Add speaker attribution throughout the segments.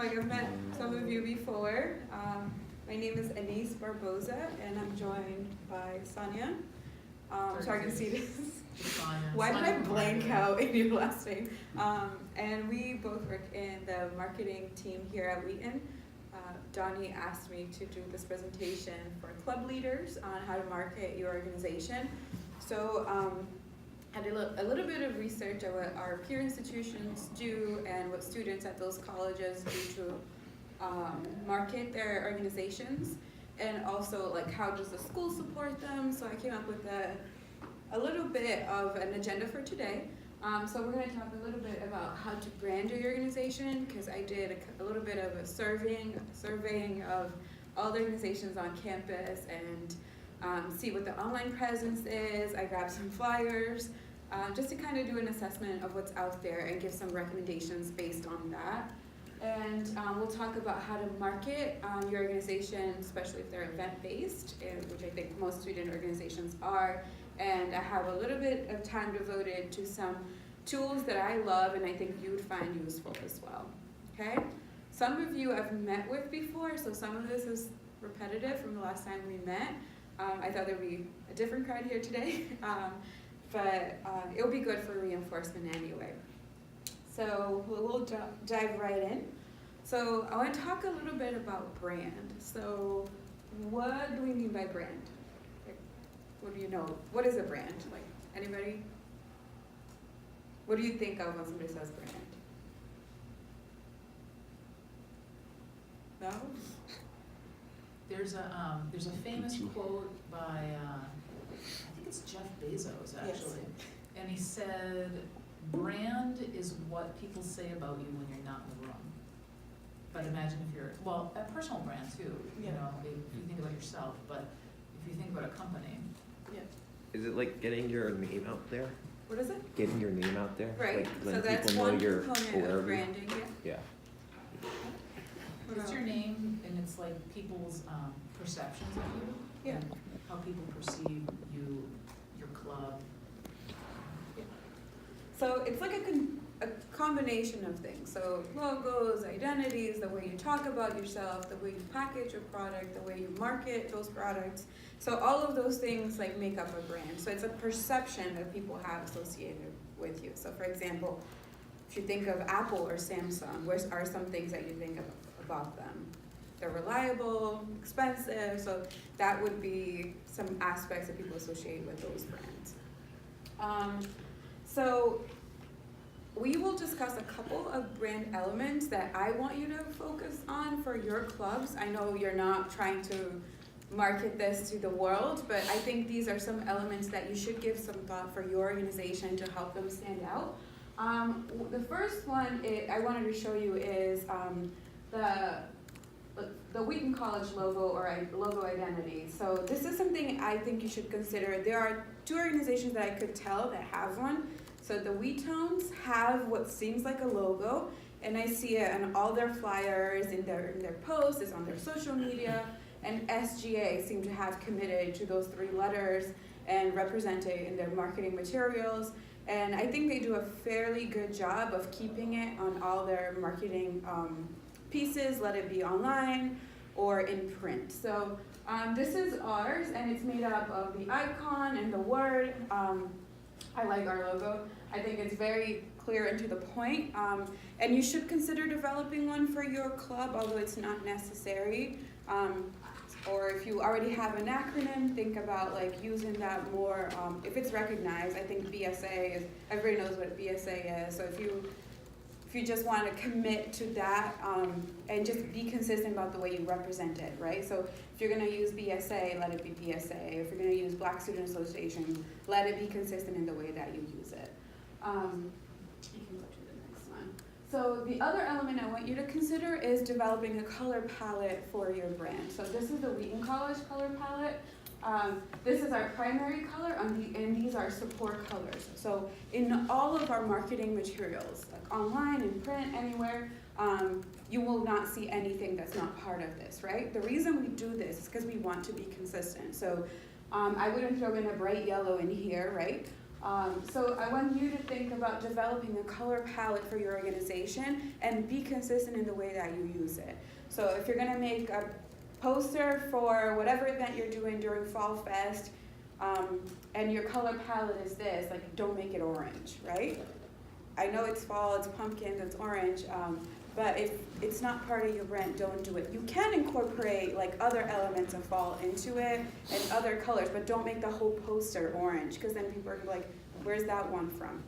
Speaker 1: like I've met some of you before. My name is Anise Barboza, and I'm joined by Sonia. So I can see this. Why did I blank out in your last name? And we both work in the marketing team here at Wheaton. Donnie asked me to do this presentation for club leaders on how to market your organization. So I did a little bit of research on what our peer institutions do and what students at those colleges do to market their organizations, and also like how does the school support them. So I came up with a little bit of an agenda for today. So we're going to talk a little bit about how to brand your organization, because I did a little bit of a surveying of all the organizations on campus and see what the online presence is. I grabbed some flyers just to kind of do an assessment of what's out there and give some recommendations based on that. And we'll talk about how to market your organization, especially if they're event-based, which I think most student organizations are. And I have a little bit of time devoted to some tools that I love and I think you would find useful as well, okay? Some of you I've met with before, so some of this is repetitive from the last time we met. I thought there'd be a different crowd here today, but it'll be good for reinforcement anyway. So we'll dive right in. So I want to talk a little bit about brand. So what do we mean by brand? What do you know? What is a brand? Like, anybody? What do you think of when somebody says brand? No?
Speaker 2: There's a famous quote by I think it's Jeff Bezos actually, yes. And he said, "Brand is what people say about you when you're not in the room." But imagine if you're a personal brand too. Yeah. You know, if you think about yourself, but if you think about a company.
Speaker 1: Yeah.
Speaker 3: Is it like getting your name out there?
Speaker 1: What is it?
Speaker 3: Getting your name out there?
Speaker 1: Right.
Speaker 3: Like
Speaker 1: so that's
Speaker 3: people
Speaker 1: one
Speaker 3: know you're
Speaker 1: component of branding. Yeah.
Speaker 2: It's your name, and it's like people's perceptions of you.
Speaker 1: Yeah.
Speaker 2: And how people perceive you, your club.
Speaker 1: Yeah. So it's like a combination of things. So logos, identities, the way you talk about yourself, the way you package your product, the way you market those products. So all of those things like make up a brand. So it's a perception that people have associated with you. So for example, if you think of Apple or Samsung, what are some things that you think of about them? They're reliable, expensive, so that would be some aspects that people associate with those brands. So we will discuss a couple of brand elements that I want you to focus on for your clubs. I know you're not trying to market this to the world, but I think these are some elements that you should give some thought for your organization to help them stand out. The first one I wanted to show you is the Wheaton College logo or logo identity. So this is something I think you should consider. There are two organizations that I could tell that have one. So the Wheatones have what seems like a logo, and I see it on all their flyers, in their posts, it's on their social media, and SGA seem to have committed to those three letters and represent it in their marketing materials. And I think they do a fairly good job of keeping it on all their marketing pieces, let it be online or in print. So this is ours, and it's made up of the icon and the word. I like our logo. I think it's very clear and to the point. And you should consider developing one for your club, although it's not necessary. Or if you already have an acronym, think about like using that more. If it's recognized, I think BSA is, everybody knows what BSA is. So if you just want to commit to that and just be consistent about the way you represent it, right? So if you're going to use BSA, let it be BSA. If you're going to use Black Student Association, let it be consistent in the way that you use it. You can go to the next one. So the other element I want you to consider is developing a color palette for your brand. So this is the Wheaton College color palette. This is our primary color, and these are support colors. So in all of our marketing materials, like online, in print, anywhere, you will not see anything that's not part of this, right? The reason we do this is because we want to be consistent. So I wouldn't throw in a bright yellow in here, right? So I want you to think about developing a color palette for your organization and be consistent in the way that you use it. So if you're gonna make a poster for whatever event you're doing during Fall Fest, and your color palette is this, like, don't make it orange, right? I know it's fall, it's pumpkins, it's orange, but if it's not part of your brand, don't do it. You can incorporate like other elements of fall into it and other colors, but don't make the whole poster orange, because then people are like, where's that one from?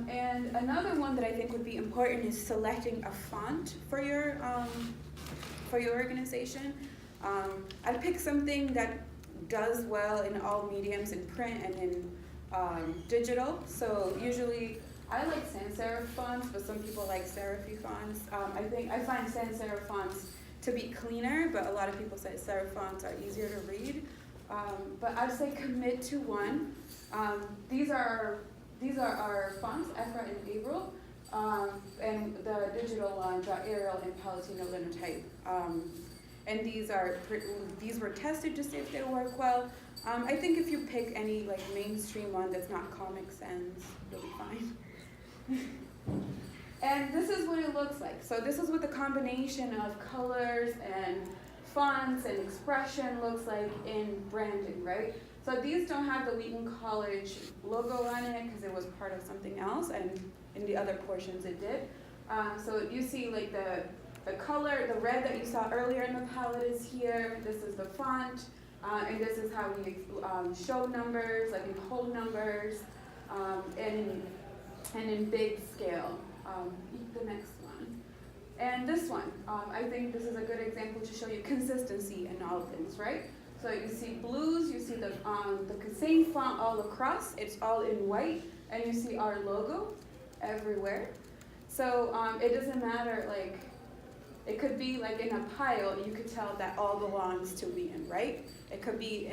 Speaker 1: And another one that I think would be important is selecting a font for your organization. I'd pick something that does well in all mediums, in print and in digital. So usually I like sans serif fonts, but some people like serif fonts. I find sans serif fonts to be cleaner, but a lot of people say serif fonts are easier to read. But I'd say commit to one. These are our fonts, Ephra and April, and the digital ones are Arial and Palatino Linotype. And these were tested to see if they work well. I think if you pick any like mainstream one that's not Comic Sans, you'll be fine. And this is what it looks like. So this is what the combination of colors and fonts and expression looks like in branding, right? So these don't have the Wheaton College logo on it because it was part of something else, and in the other portions it did. So you see like the color, the red that you saw earlier in the palette is here. This is the font, and this is how we show numbers, like in whole numbers, and in big scale. The next one. And this one, I think this is a good example to show you consistency in all things, right? So you see blues, you see the same font all across, it's all in white, and you see our logo everywhere. So it doesn't matter, like, it could be like in a pile, you could tell that all belongs to Wheaton, right? It could be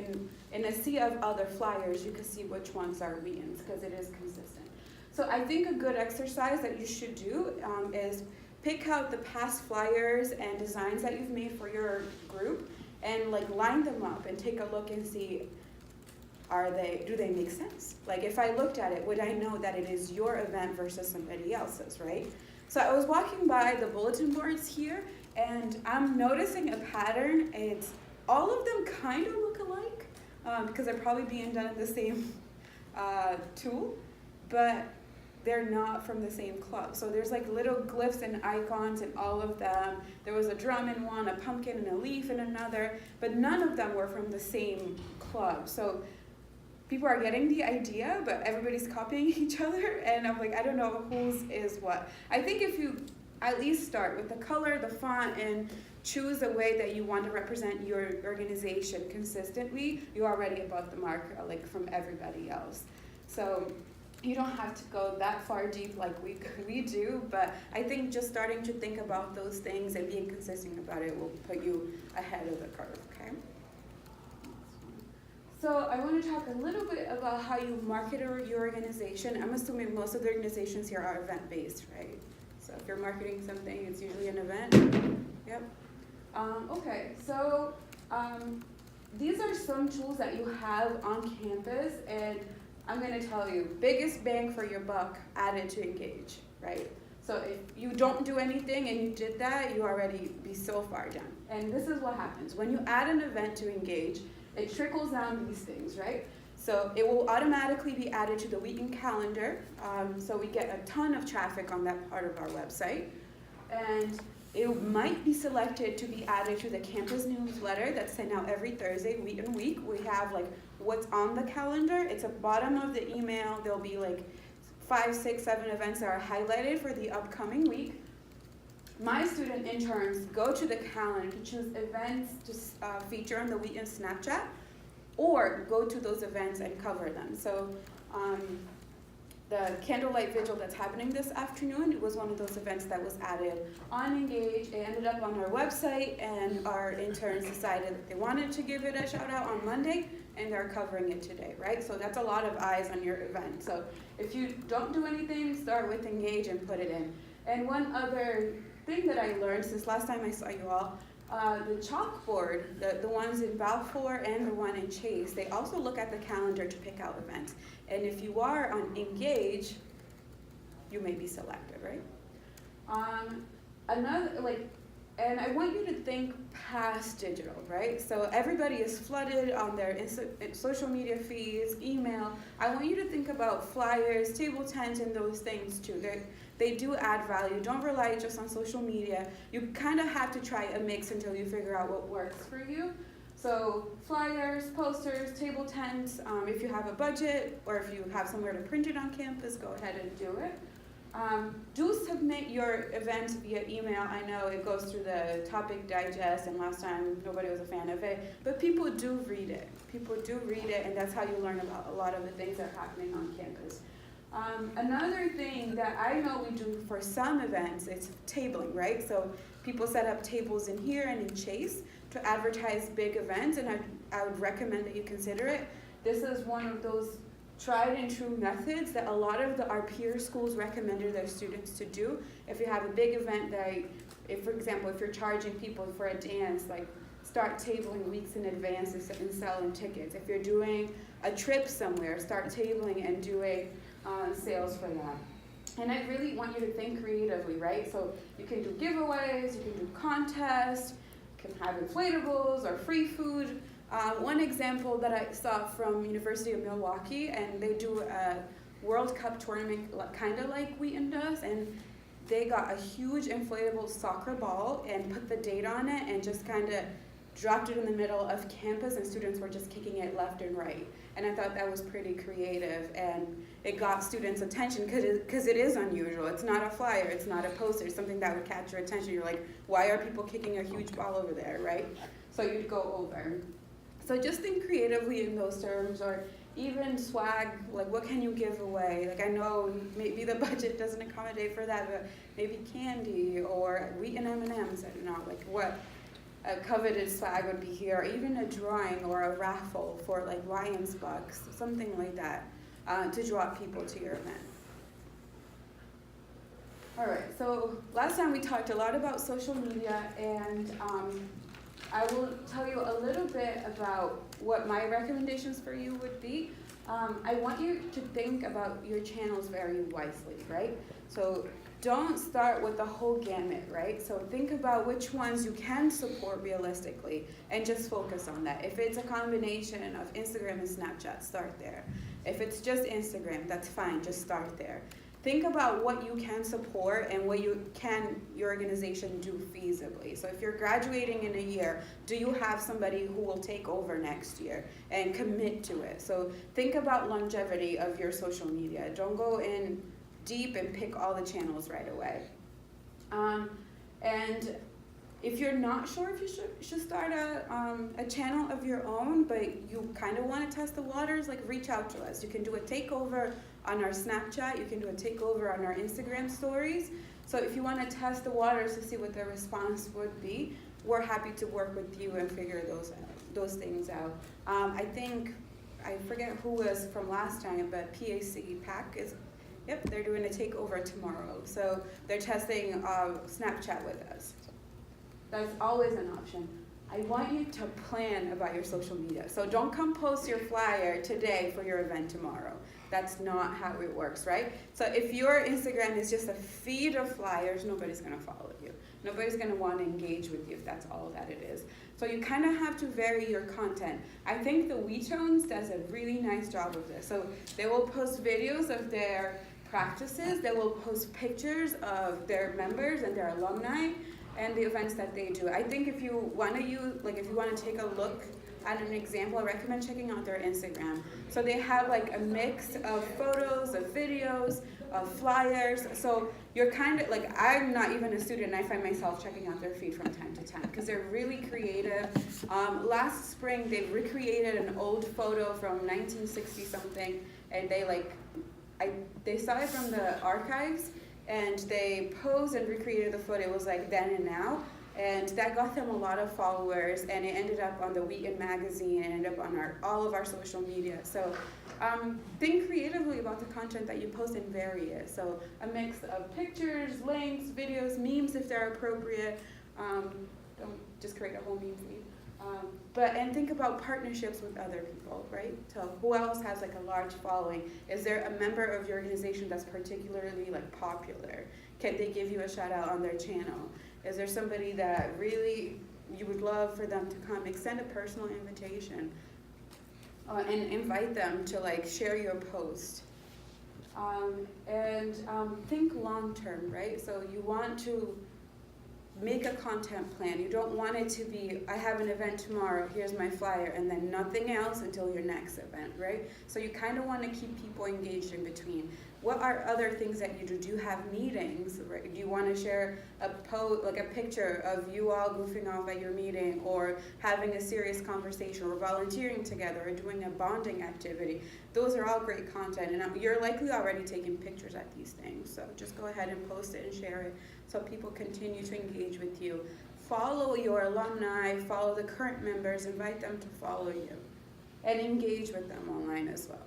Speaker 1: in a sea of other flyers, you could see which ones are Wheaton's because it is consistent. So I think a good exercise that you should do is pick out the past flyers and designs that you've made for your group and like line them up and take a look and see, do they make sense? Like if I looked at it, would I know that it is your event versus somebody else's, right? So I was walking by the bulletin boards here and I'm noticing a pattern. It's all of them kind of look alike because they're probably being done in the same tool, but they're not from the same club. So there's like little glyphs and icons in all of them. There was a drum in one, a pumpkin and a leaf in another, but none of them were from the same club. So people are getting the idea, but everybody's copying each other, and I'm like, I don't know whose is what. I think if you at least start with the color, the font, and choose a way that you want to represent your organization consistently, you're already above the mark, like from everybody else. So you don't have to go that far deep like we do, but I think just starting to think about those things and being consistent about it will put you ahead of the curve, okay? So I want to talk a little bit about how you market your organization. I'm assuming most of the organizations here are event-based, right? So if you're marketing something, it's usually an event. Yep. Okay, so these are some tools that you have on campus, and I'm going to tell you, biggest bang for your buck, added to Engage, right? So if you don't do anything and you did that, you already be so far done. And this is what happens. When you add an event to Engage, it trickles down these things, right? So it will automatically be added to the Wheaton calendar. So we get a ton of traffic on that part of our website. And it might be selected to be added to the campus newsletter that's sent out every Thursday, Wheaton Week. We have like what's on the calendar. It's at the bottom of the email. There'll be like 5, 6, 7 events that are highlighted for the upcoming week. My student interns go to the calendar to choose events to feature on the Wheaton Snapchat, or go to those events and cover them. So the candlelight vigil that's happening this afternoon was one of those events that was added on Engage. It ended up on our website, and our interns decided that they wanted to give it a shout out on Monday, and they're covering it today, right? So that's a lot of eyes on your event. So if you don't do anything, start with Engage and put it in. And one other thing that I learned since last time I saw you all, The chalkboard, the ones in Balfour and the one in Chase, they also look at the calendar to pick out events. And if you are on Engage, you may be selected, right? And I want you to think past digital, right? So everybody is flooded on their social media feeds, email. I want you to think about flyers, table tents, and those things too. They do add value. Don't rely just on social media. You kind of have to try a mix until you figure out what works for you. So flyers, posters, table tents, if you have a budget or if you have somewhere to print it on campus, go ahead and do it. Do submit your events via email. I know it goes through the topic digest, and last time nobody was a fan of it, but people do read it. People do read it, and that's how you learn about a lot of the things that are happening on campus. Another thing that I know we do for some events is tabling, right? So people set up tables in here and in Chase to advertise big events, and I would recommend that you consider it. This is one of those tried and true methods that a lot of our peer schools recommended their students to do. If you have a big event for example, if you're charging people for a dance, like start tabling weeks in advance and selling tickets. If you're doing a trip somewhere, start tabling and doing sales for that. And I really want you to think creatively, right? So you can do giveaways, you can do contests, you can have inflatables or free food. One example that I saw from University of Milwaukee, and they do a World Cup tournament kind of like Wheaton does, and they got a huge inflatable soccer ball and put the date on it and just kind of dropped it in the middle of campus, and students were just kicking it left and right. And I thought that was pretty creative, and it got students' attention because it is unusual. It's not a flyer, it's not a poster, it's something that would catch your attention. You're like, why are people kicking a huge ball over there, right? So you'd go over. So just think creatively in those terms, or even swag, like what can you give away? Like I know maybe the budget doesn't accommodate for that, but maybe candy or Wheaton M&Ms, I don't know, like what a coveted swag would be here, or even a drawing or a raffle for like Lions Bucks, something like that, to draw people to your event. All right, so last time we talked a lot about social media, and I will tell you a little bit about what my recommendations for you would be. I want you to think about your channels very wisely, right? So don't start with the whole gamut, right? So think about which ones you can support realistically and just focus on that. If it's a combination of Instagram and Snapchat, start there. If it's just Instagram, that's fine, just start there. Think about what you can support and what your organization do feasibly. So if you're graduating in a year, do you have somebody who will take over next year and commit to it? So think about longevity of your social media. Don't go in deep and pick all the channels right away. And if you're not sure if you should start a channel of your own, but you kind of want to test the waters, like reach out to us. You can do a takeover on our Snapchat. You can do a takeover on our Instagram stories. So if you want to test the waters to see what the response would be, we're happy to work with you and figure those things out. I think, I forget who was from last time, but PAC is, yep, they're doing a takeover tomorrow. So they're testing Snapchat with us. That's always an option. I want you to plan about your social media. So don't come post your flyer today for your event tomorrow. That's not how it works, right? So if your Instagram is just a feed of flyers, nobody's gonna follow you. Nobody's gonna wanna engage with you if that's all that it is. So you kind of have to vary your content. I think the WeTones does a really nice job of this. So they will post videos of their practices, they will post pictures of their members and their alumni, and the events that they do. I think if you want to take a look at an example, I recommend checking out their Instagram. So they have like a mix of photos, of videos, of flyers. So you're kind of like, I'm not even a student, and I find myself checking out their feed from time to time because they're really creative. Last spring, they recreated an old photo from 1960 something, and they saw it from the archives, and they posed and recreated the photo. It was like then and now, and that got them a lot of followers, and it ended up on the Wheaton magazine and ended up on all of our social media. So think creatively about the content that you post and vary it. So a mix of pictures, links, videos, memes if they're appropriate. Don't just create a whole meme feed. And think about partnerships with other people, right? So who else has like a large following? Is there a member of your organization that's particularly like popular? Can they give you a shout out on their channel? Is there somebody that really you would love for them to come? Extend a personal invitation and invite them to like share your post. Think long term, right? So you want to make a content plan. You don't want it to be, I have an event tomorrow, here's my flyer, and then nothing else until your next event, right? So you kind of want to keep people engaged in between. What are other things that you do? Do you have meetings, right? Do you want to share a like a picture of you all goofing off at your meeting, or having a serious conversation, or volunteering together, or doing a bonding activity? Those are all great content, and you're likely already taking pictures at these things, so just go ahead and post it and share it so people continue to engage with you. Follow your alumni, follow the current members, invite them to follow you, and engage with them online as well.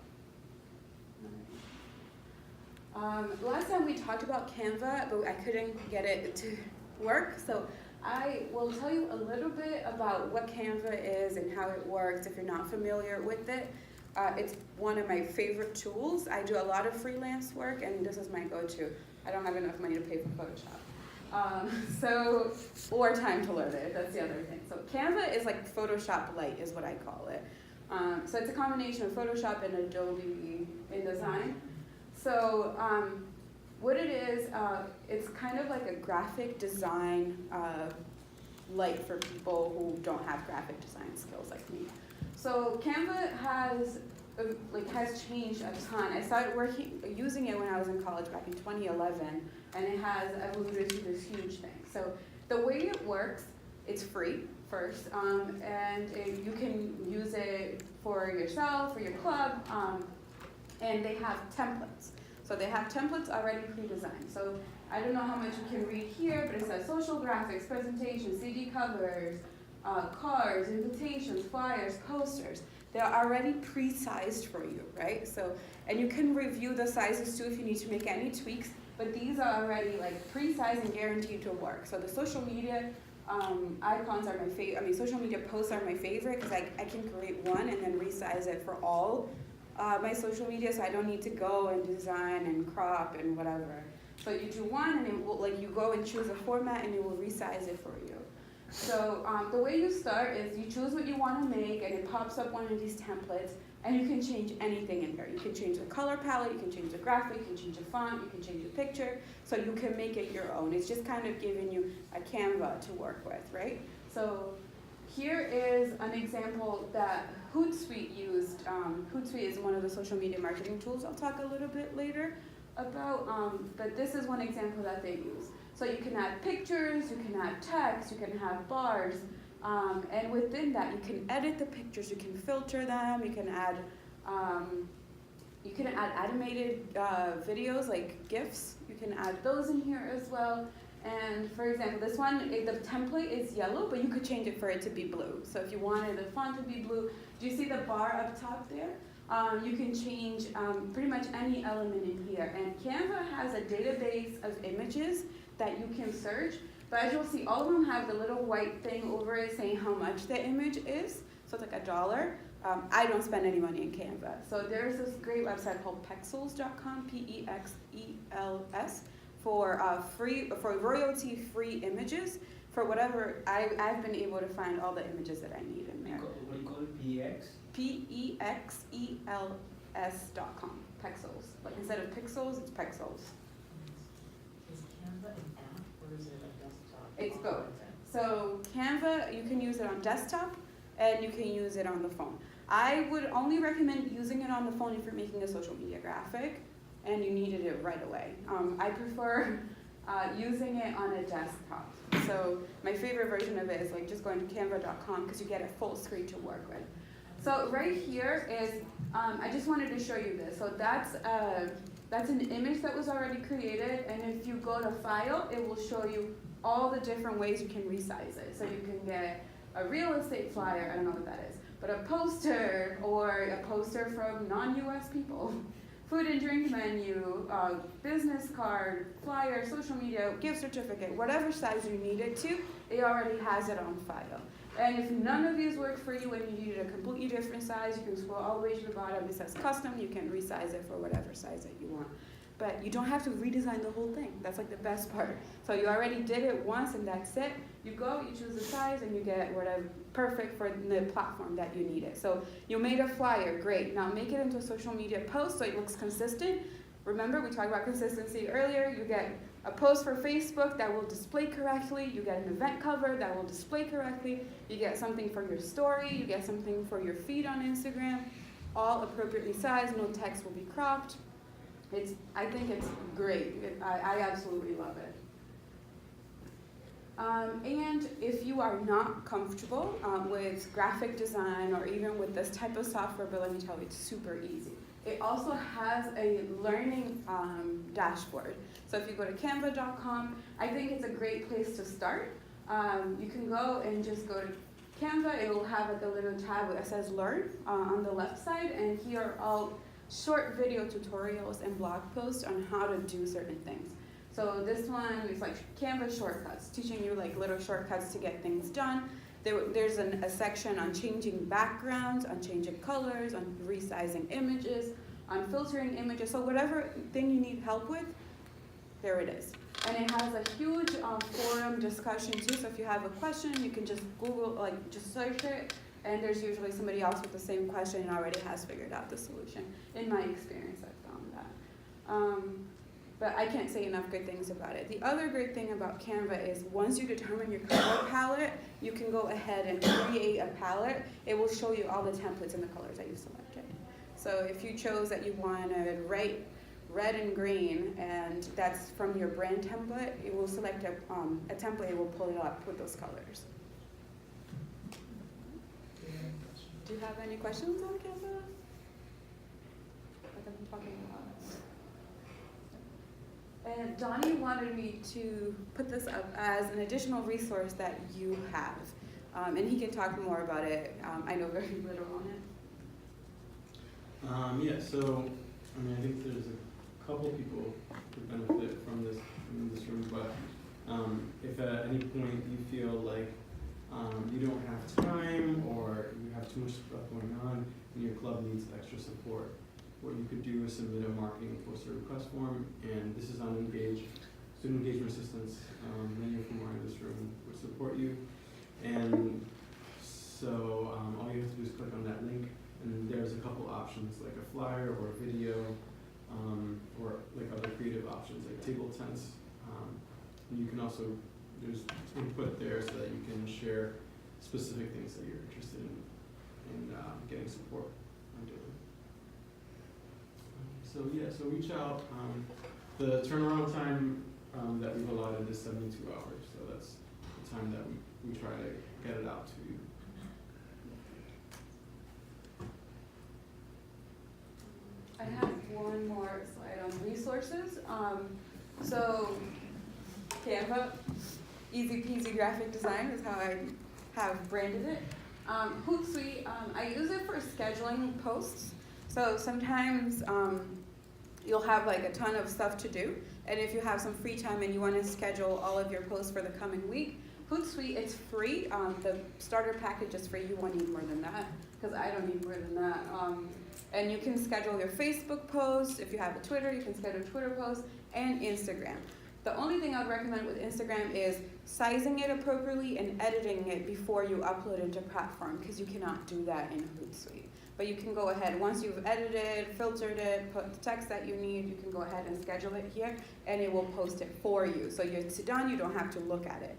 Speaker 1: Last time we talked about Canva, but I couldn't get it to work, so I will tell you a little bit about what Canva is and how it works if you're not familiar with it. It's one of my favorite tools. I do a lot of freelance work, and this is my go-to. I don't have enough money to pay for Photoshop. Or time to learn it, that's the other thing. So Canva is like Photoshop Lite is what I call it. So it's a combination of Photoshop and Adobe InDesign. So what it is, it's kind of like a graphic design light for people who don't have graphic design skills like me. So Canva has changed a ton. I started using it when I was in college back in 2011, and it has evolved to this huge thing. So the way it works, it's free first, and you can use it for yourself, for your club, and they have templates. So they have templates already pre-designed. So I don't know how much you can read here, but it says social graphics, presentations, CD covers, cards, invitations, flyers, posters. They're already pre-sized for you, right? So, and you can review the sizes too if you need to make any tweaks, but these are already like pre-sized and guaranteed to work. So the social media icons are my favorite, social media posts are my favorite because I can create one and then resize it for all my social media, so I don't need to go and design and crop and whatever. So you do one and it will, you go and choose a format and it will resize it for you. So the way you start is you choose what you want to make, and it pops up one of these templates, and you can change anything in here. You can change the color palette, you can change the graphic, you can change the font, you can change the picture, so you can make it your own. It's just kind of giving you a Canva to work with, right? So here is an example that Hootsuite used. Hootsuite is one of the social media marketing tools I'll talk a little bit later about, but this is one example that they use. So you can add pictures, you can add text, you can have bars, and within that you can edit the pictures, you can filter them, you can add animated videos like GIFs, you can add those in here as well. And for example, this one, the template is yellow, but you could change it for it to be blue. So if you wanted the font to be blue, do you see the bar up top there? You can change pretty much any element in here. And Canva has a database of images that you can search, but as you'll see, all of them have the little white thing over it saying how much the image is. So it's like $1. I don't spend any money in Canva. So there's this great website called Pexels.com, P-E-X-E-L-S, for royalty-free images. For whatever, I've been able to find all the images that I need in there.
Speaker 4: What do you call it? P-E-X?
Speaker 1: P-E-X-E-L-S.com, Pexels. Like instead of pixels, it's Pexels.
Speaker 2: Is Canva an app or is it a desktop?
Speaker 1: It's both. So Canva, you can use it on desktop and you can use it on the phone. I would only recommend using it on the phone if you're making a social media graphic and you needed it right away. I prefer using it on a desktop. So my favorite version of it is like just going to canva.com because you get a full screen to work with. So right here is, I just wanted to show you this. So that's an image that was already created, and if you go to File, it will show you all the different ways you can resize it. So you can get a real estate flyer, I don't know what that is, but a poster, or a poster from non-US people. food and drink menu, business card, flyer, social media, gift certificate, whatever size you need it to, it already has it on file. And if none of these work for you and you need a completely different size, you can scroll all the way to the bottom. It says custom. You can resize it for whatever size that you want. But you don't have to redesign the whole thing. That's like the best part. So you already did it once and that's it. You go, you choose the size, and you get whatever perfect for the platform that you need it. So you made a flyer, great. Now make it into a social media post so it looks consistent. Remember, we talked about consistency earlier. You get a post for Facebook that will display correctly. You get an event cover that will display correctly. You get something for your story. You get something for your feed on Instagram, all appropriately sized. No text will be cropped. I think it's great. I absolutely love it. And if you are not comfortable with graphic design or even with this type of software, but let me tell you, it's super easy. It also has a learning dashboard. So if you go to canva.com, I think it's a great place to start. You can go and just go to Canva. It will have like a little tab that says Learn on the left side, and here are all short video tutorials and blog posts on how to do certain things. So this one is like Canva shortcuts, teaching you like little shortcuts to get things done. There's a section on changing backgrounds, on changing colors, on resizing images, on filtering images. So whatever thing you need help with, there it is. And it has a huge forum discussion too. So if you have a question, you can just Google, like just search it, and there's usually somebody else with the same question and already has figured out the solution. In my experience, I've found that. But I can't say enough good things about it. The other great thing about Canva is once you determine your color palette, you can go ahead and create a palette. It will show you all the templates and the colors that you selected. So if you chose that you wanted red and green, and that's from your brand template, it will select a template, it will pull it up with those colors. Do you have any questions on Canva? Like I've been talking about. And Donnie wanted me to put this up as an additional resource that you have. And he can talk more about it. I know very little on it.
Speaker 4: Yeah, so, I mean, I think there's a couple people who benefit from this room, but if at any point you feel like you don't have time or you have too much stuff going on and your club needs extra support, what you could do is submit a marketing poster request form, and this is on Engage. Student engagement assistants, many of whom are in this room, would support you. And so all you have to do is click on that link, and there's a couple options like a flyer or a video, or like other creative options like table tents. And you can also, there's input there so that you can share specific things that you're interested in getting support on doing. So yeah, so reach out. The turnaround time that we've allotted is 72 hours, so that's the time that we try to get it out to you.
Speaker 1: I have one more slide on resources. So Canva, easy peasy graphic design is how I have branded it. Hootsuite, I use it for scheduling posts. So sometimes you'll have like a ton of stuff to do, and if you have some free time and you want to schedule all of your posts for the coming week, Hootsuite, it's free. The starter package is free. You won't need more than that, because I don't need more than that. And you can schedule your Facebook posts. If you have a Twitter, you can schedule Twitter posts and Instagram. The only thing I would recommend with Instagram is sizing it appropriately and editing it before you upload it to platform, because you cannot do that in Hootsuite. But you can go ahead, once you've edited, filtered it, put the text that you need, you can go ahead and schedule it here, and it will post it for you. So it's done, you don't have to look at it.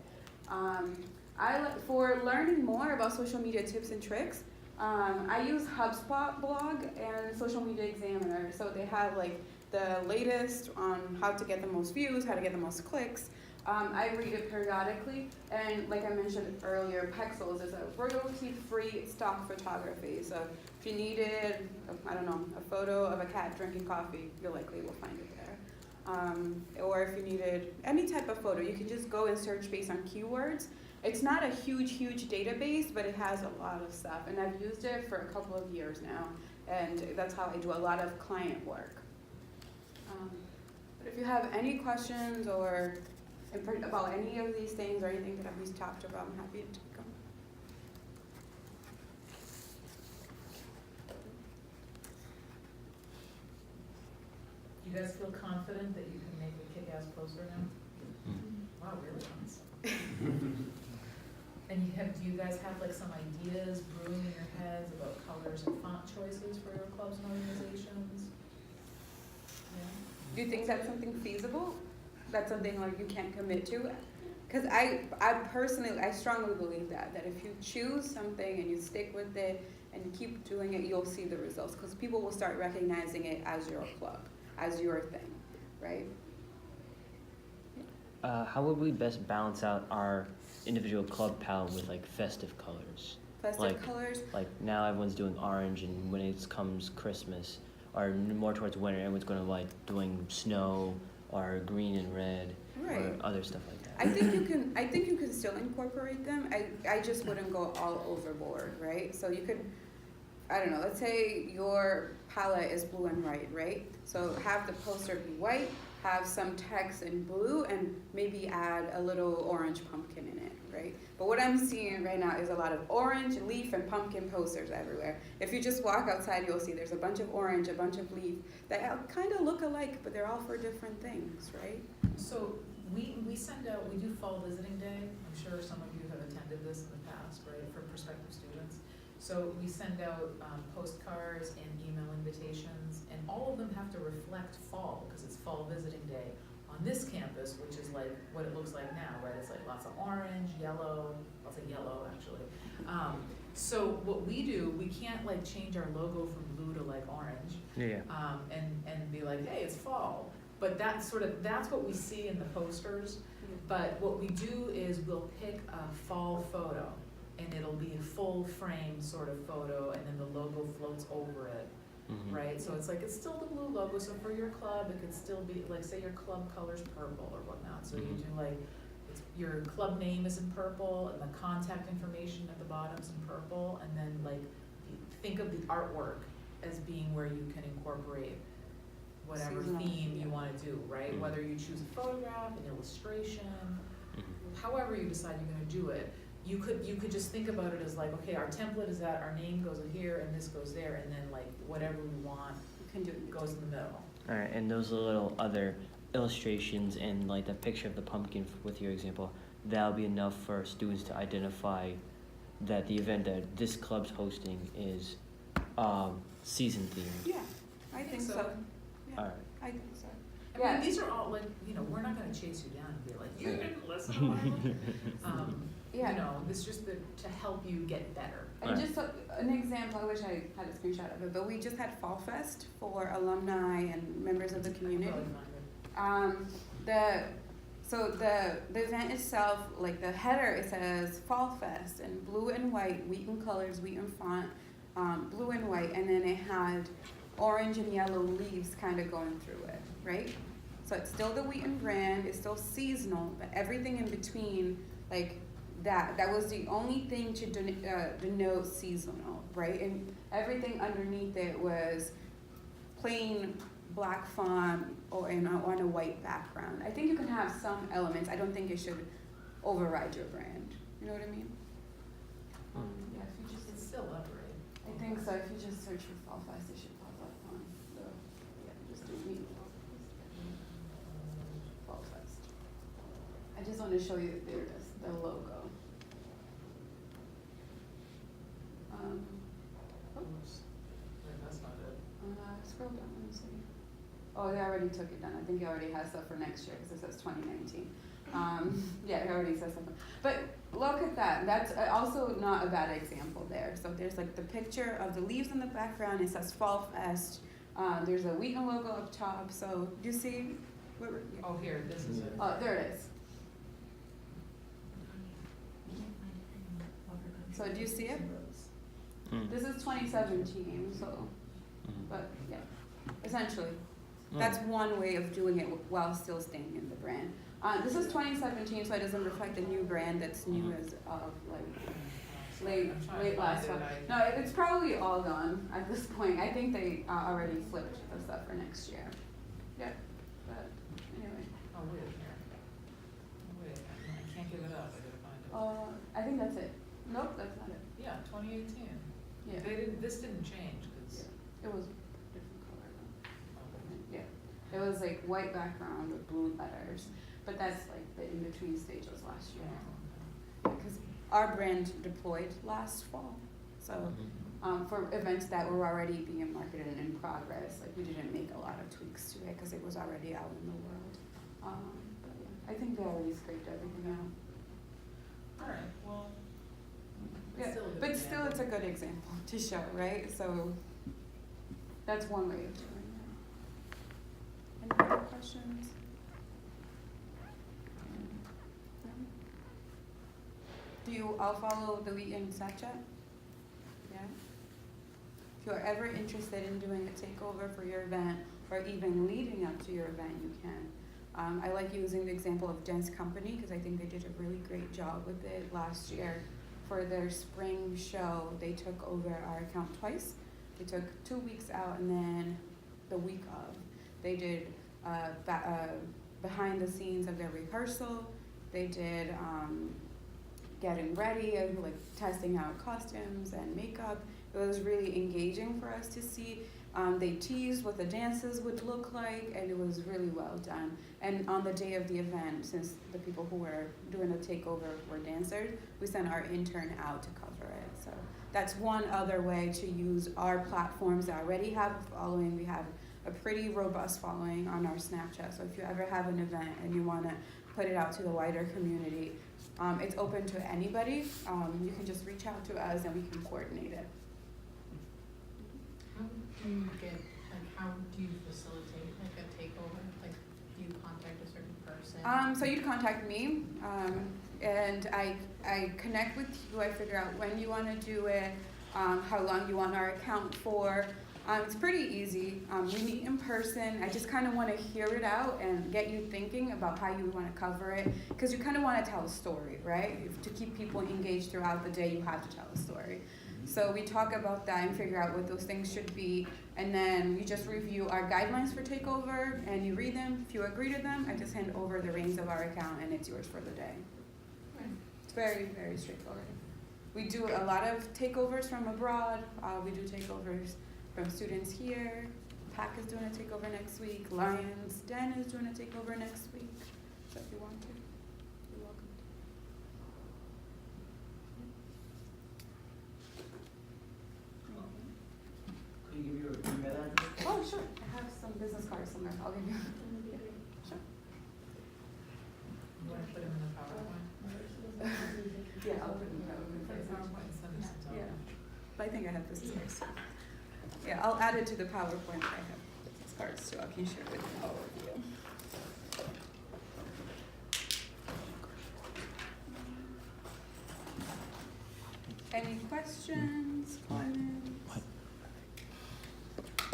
Speaker 1: For learning more about social media tips and tricks, I use HubSpot blog and Social Media Examiner. So they have like the latest on how to get the most views, how to get the most clicks. I read it periodically, and like I mentioned earlier, Pexels is a royalty-free stock photography. So if you needed, I don't know, a photo of a cat drinking coffee, you likely will find it there. Or if you needed any type of photo, you can just go and search based on keywords. It's not a huge database, but it has a lot of stuff, and I've used it for a couple of years now, and that's how I do a lot of client work. But if you have any questions or about any of these things or anything that we've talked about, I'm happy to take them.
Speaker 2: You guys feel confident that you can make a kick-ass poster now? Wow, really confident. And do you guys have like some ideas brewing in your heads about colors and font choices for your clubs and organizations? Yeah.
Speaker 1: Do you think that's something feasible? That's something like you can't commit to? Because I personally, I strongly believe that if you choose something and you stick with it and you keep doing it, you'll see the results. Because people will start recognizing it as your club, as your thing, right?
Speaker 5: How would we best balance out our individual club palette with like festive colors?
Speaker 1: Festive colors.
Speaker 5: Like now everyone's doing orange, and when it comes Christmas, or more towards winter, everyone's going to like doing snow or green and red,
Speaker 1: Right.
Speaker 5: or other stuff like that.
Speaker 1: I think you can still incorporate them. I just wouldn't go all overboard, right? So you could, I don't know, let's say your palette is blue and white, right? So have the poster be white, have some text in blue, and maybe add a little orange pumpkin in it, right? But what I'm seeing right now is a lot of orange, leaf, and pumpkin posters everywhere. If you just walk outside, you'll see there's a bunch of orange, a bunch of leaf that kind of look alike, but they're all for different things, right?
Speaker 2: So we send out, we do fall visiting day. I'm sure some of you have attended this in the past, right, for prospective students. So we send out postcards and email invitations, and all of them have to reflect fall, because it's fall visiting day on this campus, which is like what it looks like now, right? It's like lots of orange, yellow, lots of yellow actually. So what we do, we can't like change our logo from blue to like orange,
Speaker 5: Yeah.
Speaker 2: and be like, hey, it's fall. But that's what we see in the posters. But what we do is we'll pick a fall photo, and it'll be a full frame sort of photo, and then the logo floats over it, right? So it's like, it's still the blue logo, so for your club, it could still be, like, say your club color's purple or whatnot, so you do like, your club name is in purple, and the contact information at the bottom's in purple, and then like, think of the artwork as being where you can incorporate whatever
Speaker 1: Seasonal.
Speaker 2: theme you wanna do, right? Whether you choose a photograph, an illustration, however you decide you're gonna do it, you could just think about it as like, okay, our template is that our name goes here and this goes there, and then like whatever we want
Speaker 1: You can do it.
Speaker 2: goes in the middle.
Speaker 5: All right, and those little other illustrations and like the picture of the pumpkin with your example, that'll be enough for students to identify that the event that this club's hosting is season themed.
Speaker 1: Yeah, I think so. Yeah,
Speaker 5: All right.
Speaker 1: I think so.
Speaker 2: I
Speaker 1: Yeah.
Speaker 2: mean, these are all like, we're not gonna chase you down and be like, you didn't listen to my
Speaker 1: Yeah.
Speaker 2: it's just to help you get better.
Speaker 1: And
Speaker 5: Right.
Speaker 1: just an example, I wish I had a screenshot of it, but we just had Fall Fest for alumni and members of the community.
Speaker 2: Probably find it.
Speaker 1: The event itself, like the header, it says Fall Fest in blue and white, Wheaton colors, Wheaton font, blue and white, and then it had orange and yellow leaves kind of going through it, right? So it's still the Wheaton brand, it's still seasonal, but everything in between, like that was the only thing to denote seasonal, right? And everything underneath it was plain black font or on a white background. I think you can have some elements. I don't think it should override your brand. You know what I mean? Yeah, if you just,
Speaker 2: It's still up, right?
Speaker 1: I think so. If you just search for Fall Fest, it should pop up on the, yeah, just do me. Fall Fest. I just want to show you, there it is, the logo.
Speaker 2: Oops. Wait, that's not it.
Speaker 1: Scroll down, let me see. Oh, they already took it down. I think it already has stuff for next year because it says 2019. Yeah, it already says something. But look at that. That's also not a bad example there. So there's like the picture of the leaves in the background. It says Fall Fest. There's a Wheaton logo up top. So do you see?
Speaker 2: Oh, here, this is it.
Speaker 1: Oh, there it is. So do you see it? This is 2017. So, but yeah, essentially. That's one way of doing it while still staying in the brand. This is 2017, so it doesn't reflect the new brand that's new as of like late last one. No, it's probably all gone at this point. I think they already flipped the stuff for next year. Yeah, but anyway.
Speaker 2: Oh, wait, here. Wait, I can't give it up, I gotta find it.
Speaker 1: I think that's it. Nope, that's not it.
Speaker 2: Yeah, 2018.
Speaker 1: Yeah.
Speaker 2: This didn't change, cause.
Speaker 1: It was different color though. Yeah. It was like white background with blue letters, but that's like the in-between stage was last year. Because our brand deployed last fall, so for events that were already being marketed and in progress, like we didn't make a lot of tweaks to it because it was already out in the world. But yeah, I think they already scraped everything out.
Speaker 2: Alright, well.
Speaker 1: Yeah,
Speaker 2: Still a good
Speaker 1: but
Speaker 2: example.
Speaker 1: still, it's a good example to show, right? So that's one way of doing it. Any other questions? No? Do you all follow the Wheaton Snapchat? Yeah? If you're ever interested in doing a takeover for your event, or even leading up to your event, you can. I like using the example of Dance Company, because I think they did a really great job with it last year. For their spring show, they took over our account twice. They took 2 weeks out, and then the week of, they did behind the scenes of their rehearsal. They did getting ready, and like testing out costumes and makeup. It was really engaging for us to see. They teased what the dances would look like, and it was really well done. And on the day of the event, since the people who were doing the takeover were dancers, we sent our intern out to cover it. So that's one other way to use our platforms that already have a following. We have a pretty robust following on our Snapchat. So if you ever have an event and you want to put it out to the wider community, it's open to anybody. You can just reach out to us and we can coordinate it.
Speaker 6: How do you facilitate like a takeover? Like, do you contact a certain person?
Speaker 1: So you'd contact me, and I connect with you. I figure out when you want to do it, how long you want our account for. It's pretty easy. We meet in person. I just kind of want to hear it out and get you thinking about how you want to cover it, because you kind of want to tell a story, right? To keep people engaged throughout the day, you have to tell a story. So we talk about that and figure out what those things should be, and then you just review our guidelines for takeover, and you read them. If you agree to them, I just hand over the reins of our account, and it's yours for the day. It's very, very straightforward. We do a lot of takeovers from abroad. We do takeovers from students here. PAC is doing a takeover next week. Lions Den is doing a takeover next week. So if you want to, you're welcome to.
Speaker 7: Can you give your email address?
Speaker 1: Oh, sure. I have some business cards somewhere. I'll give you. Sure.
Speaker 2: You wanna put them in the PowerPoint?
Speaker 1: Yeah, I'll put it in the
Speaker 2: Put it in PowerPoint and send us some.
Speaker 1: Yeah. But I think I have business cards. Yeah, I'll add it to the PowerPoint. I have business cards too. I can share with all of you. Any questions, comments?